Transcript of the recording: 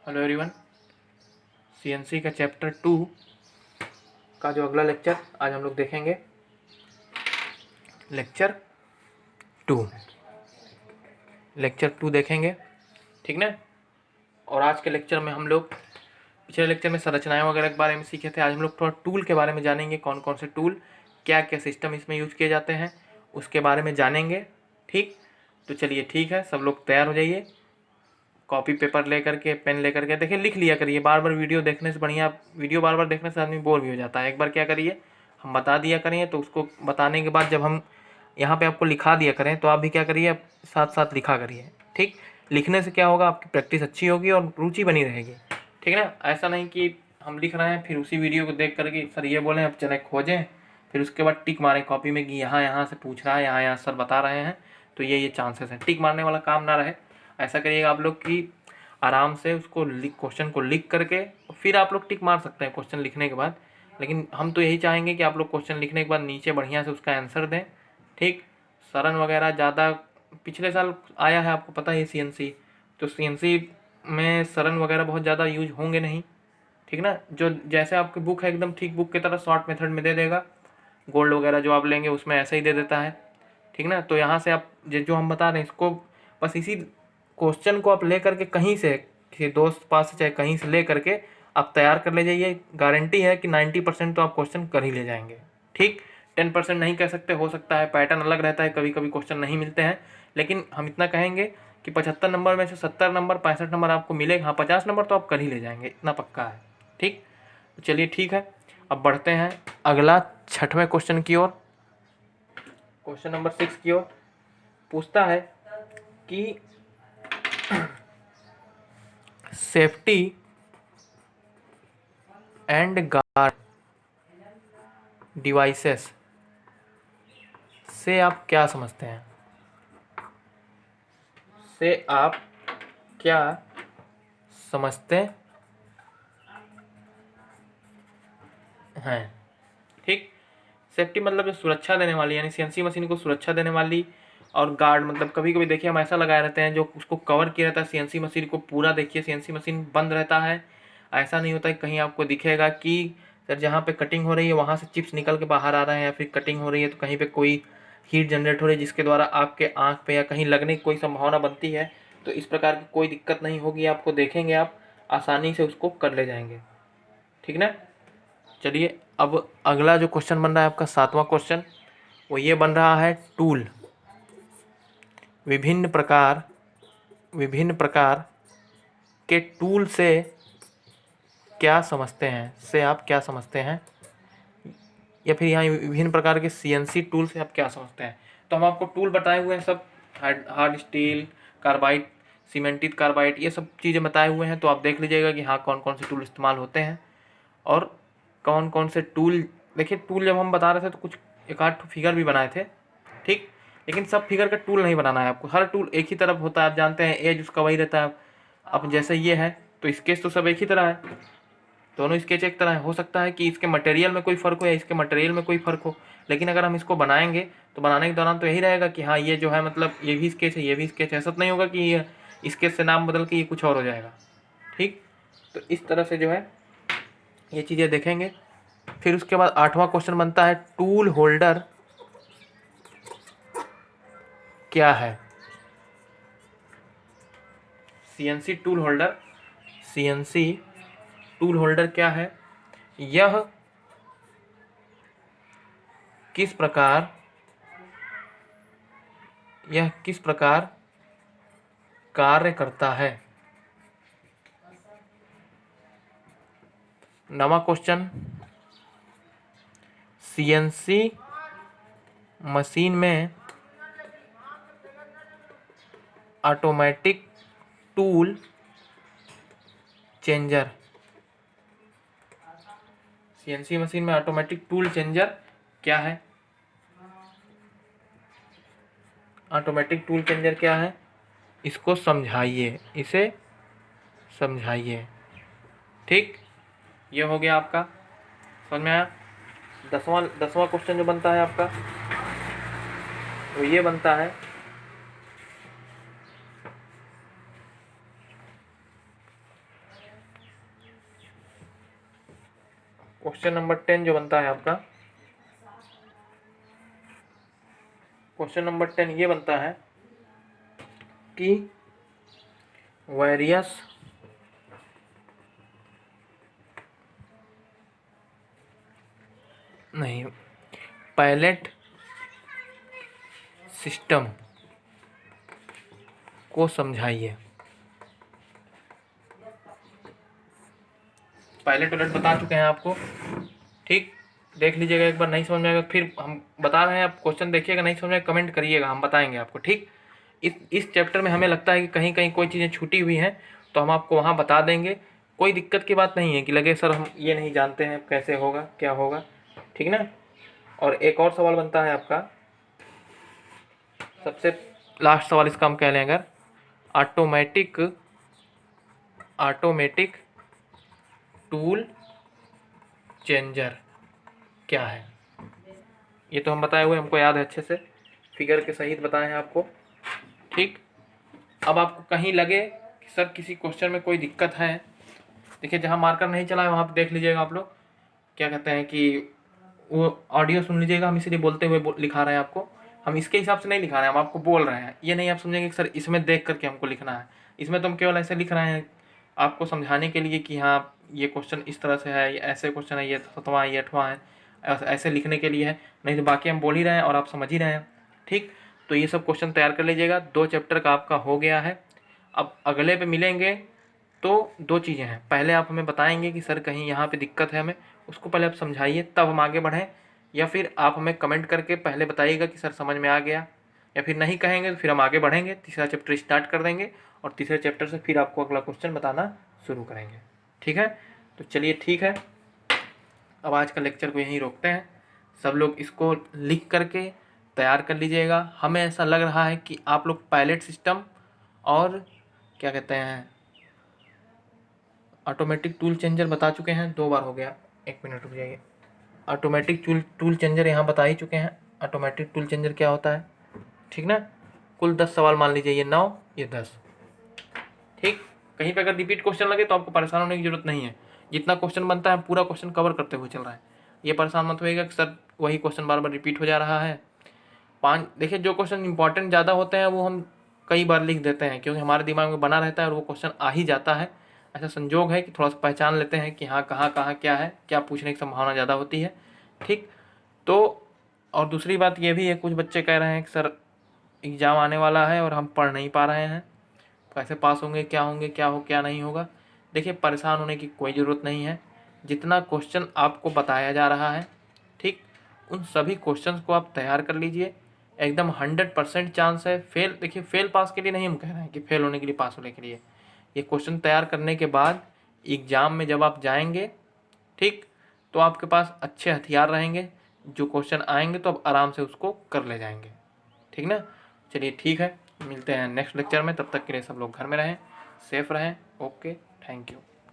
Hello everyone, CNC का chapter 2 का जो अगला लेक्चर आज हम लोग देखेंगे, लेक्चर 2 देखेंगे, ठीक ना। और आज के लेक्चर में हम लोग पिछले लेक्चर में संरचनाएं वगैरह के बारे में सीखे थे। आज हम लोग थोड़ा टूल के बारे में जानेंगे, कौन कौन से टूल, क्या क्या सिस्टम इसमें यूज किए जाते हैं, उसके बारे में जानेंगे। ठीक, तो चलिए ठीक है, सब लोग तैयार हो जाइए। कॉपी पेपर लेकर के, पेन लेकर के, देखिए लिख लिया करिए। बार बार वीडियो देखने से बढ़िया, वीडियो बार बार देखने से आदमी बोर भी हो जाता है। एक बार क्या करिए, हम बता दिया करिए, तो उसको बताने के बाद जब हम यहाँ पे आपको लिखा दिया करें तो आप भी क्या करिए, साथ साथ लिखा करिए। ठीक, लिखने से क्या होगा, आपकी प्रैक्टिस अच्छी होगी और रुचि बनी रहेगी। ठीक है ना। ऐसा नहीं कि हम लिख रहे हैं फिर उसी वीडियो को देख करके सर ये बोलें अब चले खोजें, फिर उसके बाद टिक मारें कॉपी में कि यहाँ यहाँ से पूछ रहा है, यहाँ यहाँ सर बता रहे हैं, तो ये चांसेस हैं। टिक मारने वाला काम ना रहे। ऐसा करिएगा आप लोग कि आराम से उसको क्वेश्चन को लिख करके फिर आप लोग टिक मार सकते हैं क्वेश्चन लिखने के बाद। लेकिन हम तो यही चाहेंगे कि आप लोग क्वेश्चन लिखने के बाद नीचे बढ़िया से उसका आंसर दें। ठीक, सरन वगैरह ज़्यादा पिछले साल आया है, आपको पता है सीएनसी, तो सीएनसी में सरन वगैरह बहुत ज़्यादा यूज होंगे नहीं। ठीक ना, जो जैसे आपकी बुक है एकदम ठीक बुक की तरह शॉर्ट मेथड में दे देगा। गोल्ड वगैरह जो आप लेंगे उसमें ऐसे ही दे देता है। ठीक ना, तो यहाँ से आप जो हम बता रहे हैं इसको बस इसी क्वेश्चन को आप ले करके कहीं से, किसी दोस्त पास से चाहे कहीं से ले करके आप तैयार कर ले जाइए। गारंटी है कि 90% तो आप क्वेश्चन कर ही ले जाएंगे। ठीक, 10% नहीं कह सकते, हो सकता है पैटर्न अलग रहता है, कभी कभी क्वेश्चन नहीं मिलते हैं, लेकिन हम इतना कहेंगे कि 75 नंबर में से 70 नंबर 65 नंबर आपको मिलेगा। हाँ, 50 नंबर तो आप कर ही ले जाएंगे, इतना पक्का है। ठीक, तो चलिए ठीक है, अब बढ़ते हैं अगला 6वें क्वेश्चन की ओर। क्वेश्चन नंबर 6 की ओर पूछता है कि सेफ्टी एंड गार्ड डिवाइसेस से आप क्या समझते हैं, से आप क्या समझते हैं। ठीक, सेफ्टी मतलब जो सुरक्षा देने वाली, यानी सीएनसी मशीन को सुरक्षा देने वाली, और गार्ड मतलब कभी कभी देखिए हम ऐसा लगाए रहते हैं जो उसको कवर किया रहता है सीएनसी मशीन को पूरा। देखिए सीएनसी मशीन बंद रहता है, ऐसा नहीं होता है कहीं आपको दिखेगा कि सर जहाँ पे कटिंग हो रही है वहाँ से चिप्स निकल के बाहर आ रहे हैं, या फिर कटिंग हो रही है तो कहीं पे कोई हीट जनरेट हो रही है जिसके द्वारा आपके आँख पे या कहीं लगने की कोई संभावना बनती है। तो इस प्रकार की कोई दिक्कत नहीं होगी, आपको देखेंगे आप आसानी से उसको कर ले जाएंगे। ठीक ना। चलिए अब अगला जो क्वेश्चन बन रहा है आपका 7वां क्वेश्चन, वो ये बन रहा है टूल। विभिन्न प्रकार के टूल से क्या समझते हैं, से आप क्या समझते हैं, या फिर यहाँ विभिन्न प्रकार के सीएनसी टूल से आप क्या समझते हैं। तो हम आपको टूल बताए हुए हैं सब, hard steel, carbide, cemented carbide, ये सब चीज़ें बताए हुए हैं। तो आप देख लीजिएगा कि हाँ कौन कौन से टूल इस्तेमाल होते हैं और कौन कौन से टूल। देखिए टूल जब हम बता रहे थे तो कुछ एक आध फिगर भी बनाए थे। ठीक, लेकिन सब फिगर का टूल नहीं बनाना है आपको, हर टूल एक ही तरफ होता है। आप जानते हैं एज उसका वही रहता है। अब जैसे ये है तो स्केच तो सब एक ही तरह है, दोनों स्केच एक तरह है। हो सकता है कि इसके मटेरियल में कोई फ़र्क हो या इसके मटेरियल में कोई फ़र्क हो, लेकिन अगर हम इसको बनाएंगे तो बनाने के दौरान तो यही रहेगा कि हाँ ये जो है मतलब ये भी स्केच है, ये भी स्केच है। ऐसा तो नहीं होगा कि ये स्केच से नाम बदल के ये कुछ और हो जाएगा। ठीक, तो इस तरह से जो है ये चीज़ें देखेंगे। फिर उसके बाद 8वां क्वेश्चन बनता है टूल होल्डर क्या है। CNC tool holder, CNC tool holder क्या है, यह किस प्रकार कार्य करता है। 9वां क्वेश्चन, सीएनसी मशीन में automatic tool changer, CNC machine में ऑटोमेटिक टूल चेंजर क्या है। ऑटोमेटिक टूल चेंजर क्या है, इसको समझाइए, इसे समझाइए। ठीक, ये हो गया आपका, समझ में आया। 10वां क्वेश्चन जो बनता है आपका वो ये बनता है क्वेश्चन नंबर 10 जो बनता है आपका, क्वेश्चन नंबर 10 ये बनता है कि वेरियस नहीं पायलट सिस्टम को समझाइए। पायलट वायलट बता चुके हैं आपको, ठीक, देख लीजिएगा एक बार, नहीं समझ में आएगा फिर हम बता रहे हैं, आप क्वेश्चन देखिएगा, नहीं समझ में कमेंट करिएगा, हम बताएंगे आपको, ठीक। इस चैप्टर में हमें लगता है कि कहीं कहीं कोई चीज़ें छूटी हुई हैं तो हम आपको वहाँ बता देंगे, कोई दिक्कत की बात नहीं है कि लगे सर हम ये नहीं जानते हैं कैसे होगा क्या होगा, ठीक ना। और एक और सवाल बनता है आपका, सबसे लास्ट सवाल इसका हम कह लें अगर, ऑटोमेटिक टूल चेंजर क्या है। ये तो हम बताए हुए, हमको याद है अच्छे से, फिगर के सहित बताए हैं आपको, ठीक। अब आपको कहीं लगे कि सर किसी क्वेश्चन में कोई दिक्कत है, देखिए जहाँ मार्कर नहीं चला है वहाँ पे देख लीजिएगा आप लोग, क्या कहते हैं कि वो ऑडियो सुन लीजिएगा, हम इसीलिए बोलते हुए लिखा रहे हैं आपको, हम इसके हिसाब से नहीं लिखा रहे हैं, हम आपको बोल रहे हैं, ये नहीं आप समझेंगे कि सर इसमें देख करके हमको लिखना है, इसमें तो हम केवल ऐसे लिख रहे हैं आपको समझाने के लिए कि हाँ ये क्वेश्चन इस तरह से है, ये ऐसे क्वेश्चन है, ये 7वां है, ये 8वां है, ऐसे लिखने के लिए है, नहीं तो बाकी हम बोल ही रहे हैं और आप समझ ही रहे हैं, ठीक। तो ये सब क्वेश्चन तैयार कर लीजिएगा, 2 चैप्टर का आपका हो गया है। अब अगले पे मिलेंगे तो 2 चीज़ें हैं, पहले आप हमें बताएंगे कि सर कहीं यहाँ पे दिक्कत है हमें, उसको पहले आप समझाइए तब हम आगे बढ़ें, या फिर आप हमें कमेंट करके पहले बताइएगा कि सर समझ में आ गया, या फिर नहीं कहेंगे तो फिर हम आगे बढ़ेंगे, तीसरा चैप्टर स्टार्ट कर देंगे और तीसरे चैप्टर से फिर आपको अगला क्वेश्चन बताना शुरू करेंगे, ठीक है। तो चलिए ठीक है, अब आज का लेक्चर को यहीं रोकते हैं, सब लोग इसको लिख करके तैयार कर लीजिएगा। हमें ऐसा लग रहा है कि आप लोग पायलट सिस्टम और क्या कहते हैं ऑटोमेटिक टूल चेंजर बता चुके हैं, 2 बार हो गया, 1 मिनट रुक जाइए। ऑटोमेटिक टूल चेंजर यहाँ बता ही चुके हैं, ऑटोमेटिक टूल चेंजर क्या होता है, ठीक ना। कुल 10 सवाल मान लीजिए, ये 9 ये 10, ठीक। कहीं पे अगर रिपीट क्वेश्चन लगे तो आपको परेशान होने की जरूरत नहीं है, जितना क्वेश्चन बनता है पूरा क्वेश्चन कवर करते हुए चल रहा है, ये परेशान मत होइएगा कि सर वही क्वेश्चन बार बार रिपीट हो जा रहा है। 5 देखिए, जो क्वेश्चन इंपॉर्टेंट ज़्यादा होते हैं वो हम कई बार लिख देते हैं क्योंकि हमारे दिमाग में बना रहता है और वो क्वेश्चन आ ही जाता है। ऐसा संजोग है कि थोड़ा सा पहचान लेते हैं कि हाँ कहाँ कहाँ क्या है, क्या पूछने की संभावना ज़्यादा होती है, ठीक। तो और दूसरी बात ये भी है, कुछ बच्चे कह रहे हैं कि सर एग्ज़ाम आने वाला है और हम पढ़ नहीं पा रहे हैं, कैसे पास होंगे, क्या नहीं होगा। देखिए परेशान होने की कोई ज़रूरत नहीं है, जितना क्वेश्चन आपको बताया जा रहा है, ठीक, उन सभी क्वेश्चंस को आप तैयार कर लीजिए, एकदम 100% चांस है फेल। देखिए फेल पास के लिए नहीं हम कह रहे हैं कि फेल होने के लिए पास होने के लिए, ये क्वेश्चन तैयार करने के बाद एग्ज़ाम में जब आप जाएंगे, ठीक, तो आपके पास अच्छे हथियार रहेंगे, जो क्वेश्चन आएंगे तो आप आराम से उसको कर ले जाएंगे, ठीक ना। चलिए ठीक है, मिलते हैं नेक्स्ट लेक्चर में, तब तक के लिए सब लोग घर में रहें, सेफ रहें, ओके, थैंक यू।